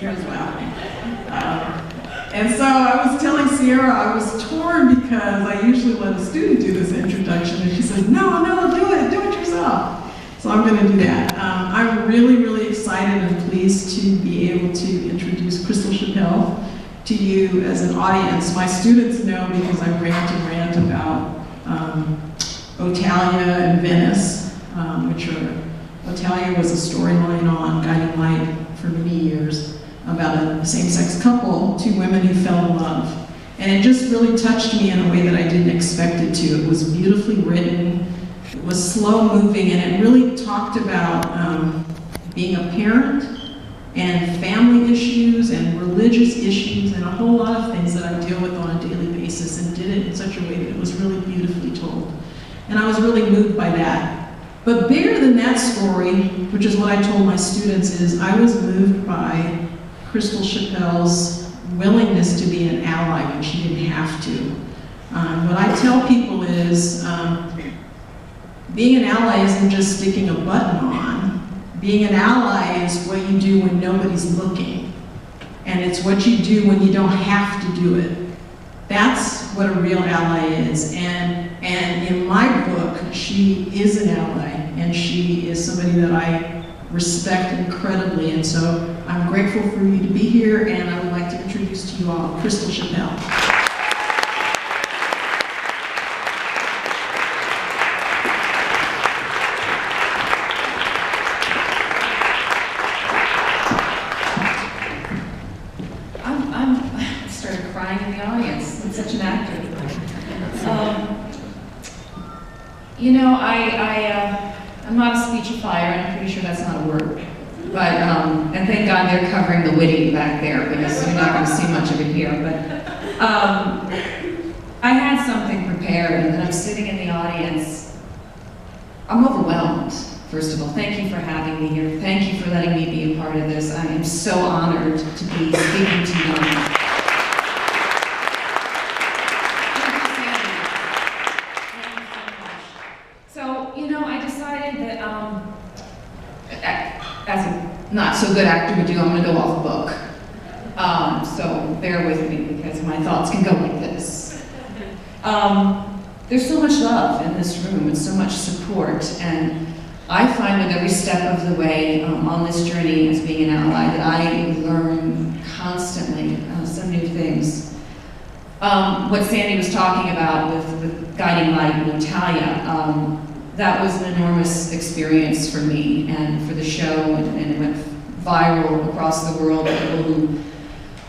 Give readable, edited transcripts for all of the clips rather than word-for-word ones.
you as well. And so I was telling Sierra I was torn because I usually let a student do this introduction, and she says, no, do it yourself. So I'm going to do that. I'm really, really excited and pleased to be able to introduce Crystal Chappell to you as an audience. My students know because I rant about Otalia and Venice, Otalia was a storyline on Guiding Light for many years about a same-sex couple, two women who fell in love. And it just really touched me in a way that I didn't expect it to. It was beautifully written, it was slow-moving, and it really talked about being a parent and family issues and religious issues and a whole lot of things that I deal with on a daily basis, and did it in such a way that it was really beautifully told. And I was really moved by that. But bigger than that story, which is what I told my students, is I was moved by Crystal Chappell's willingness to be an ally when she didn't have to. What I tell people is being an ally isn't just sticking a button on. Being an ally is what you do when nobody's looking. And it's what you do when you don't have to do it. That's what a real ally is. And in my book, she is an ally, and she is somebody that I respect incredibly. And so I'm grateful for you to be here, and I would like to introduce to you all Crystal Chappell. I started crying in the audience. I'm such an actor. You know, I'm not a speechifier, and I'm pretty sure that's not a word. But, and thank God they're covering the witty back there, because you're not going to see much of it here. But I had something prepared, and then I'm sitting in the audience. I'm overwhelmed, first of all. Thank you for having me here. Thank you for letting me be a part of this. I am so honored to be speaking to you. As a not so good actor would do, I'm going to go off book. So bear with me, because my thoughts can go like this. There's so much love in this room and so much support, and I find with every step of the way on this journey as being an ally that I learn constantly some new things. What Sandy was talking about with Guiding Light and Natalia, that was an enormous experience for me and for the show, and it went viral across the world. People who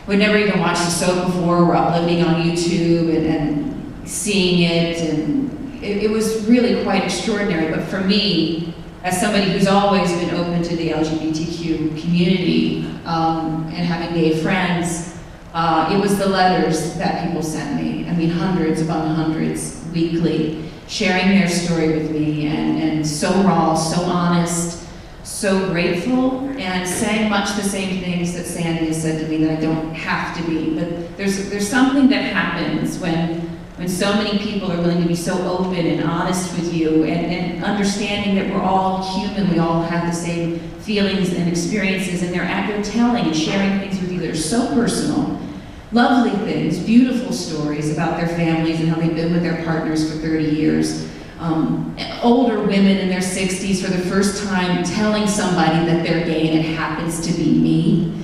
would never even watched the soap before were uploading on YouTube and seeing it, and it was really quite extraordinary. But for me, as somebody who's always been open to the LGBTQ community and having gay friends, it was the letters that people sent me. I mean, hundreds upon hundreds weekly, sharing their story with me, and so raw, so honest, so grateful, and saying much the same things that Sandy has said to me that I don't have to be. But there's something that happens when so many people are willing to be so open and honest with you, and understanding that we're all human, we all have the same feelings and experiences, and they're telling and sharing things with you that are so personal. Lovely things, beautiful stories about their families and how they've been with their partners for 30 years. Older women in their 60s for the first time telling somebody that they're gay and it happens to be me.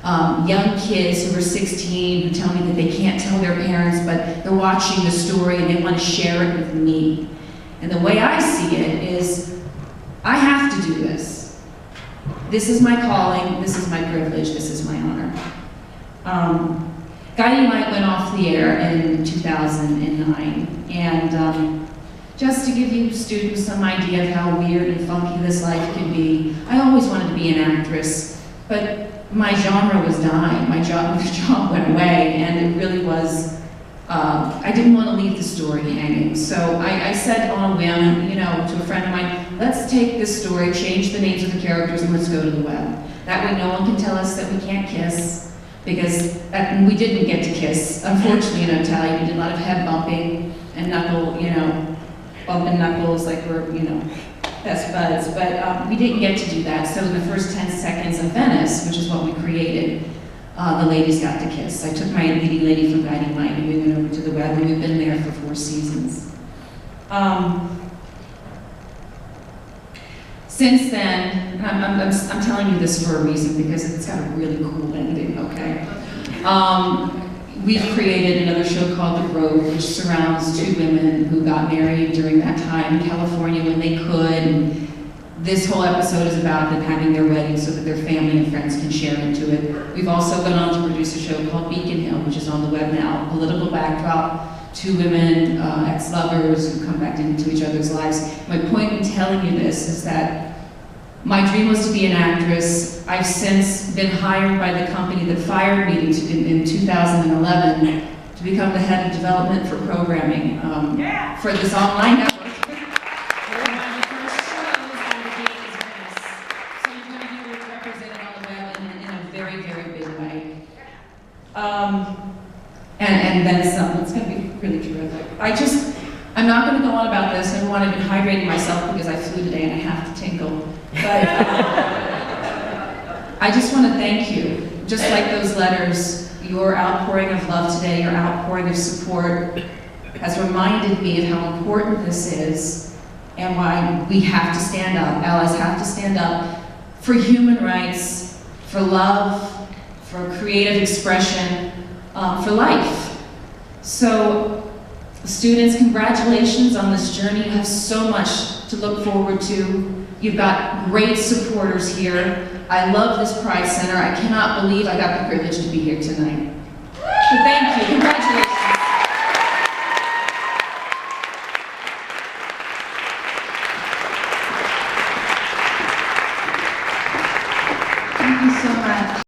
Young kids who are 16 who tell me that they can't tell their parents, but they're watching the story and they want to share it with me. And the way I see it is, I have to do this. This is my calling, this is my privilege, this is my honor. Guiding Light went off the air in 2009, and just to give you students some idea of how weird and funky this life can be, I always wanted to be an actress, but my genre was dying, my job went away, and it really was, I didn't want to leave the story hanging. So I said on a whim, to a friend of mine, let's take this story, change the names of the characters, and let's go to the web. That way no one can tell us that we can't kiss, because we didn't get to kiss. Unfortunately, in Natalia, we did a lot of head bumping and knuckle, bumping knuckles like we're, best buds, but we didn't get to do that. So in the first 10 seconds of Venice, which is what we created, the ladies got to kiss. I took my leading lady from Guiding Light and we went over to the web, and we've been there for 4 seasons. Since then, and I'm telling you this for a reason because it's got a really cool ending, okay? We've created another show called The Grove, which surrounds 2 women who got married during that time in California when they could. And this whole episode is about them having their wedding so that their family and friends can share into it. We've also gone on to produce a show called Beacon Hill, which is on the web now. Political backdrop, 2 women, ex-lovers who come back into each other's lives. My point in telling you this is that my dream was to be an actress. I've since been hired by the company that fired me in 2011 to become the head of development for programming for this online network. One of the first shows out of the gate is Venice. So you're going to be represented on the web in a very, very big way. And then some. It's going to be really terrific. I'm not going to go on about this. I want to be hydrating myself because I flew today and I have to tinkle. But I just want to thank you. Just like those letters, your outpouring of love today, your outpouring of support has reminded me of how important this is and why we have to stand up, allies have to stand up for human rights, for love, for creative expression, for life. So, students, congratulations on this journey. You have so much to look forward to. You've got great supporters here. I love this Pride Center. I cannot believe I got the privilege to be here tonight. So thank you. Congratulations.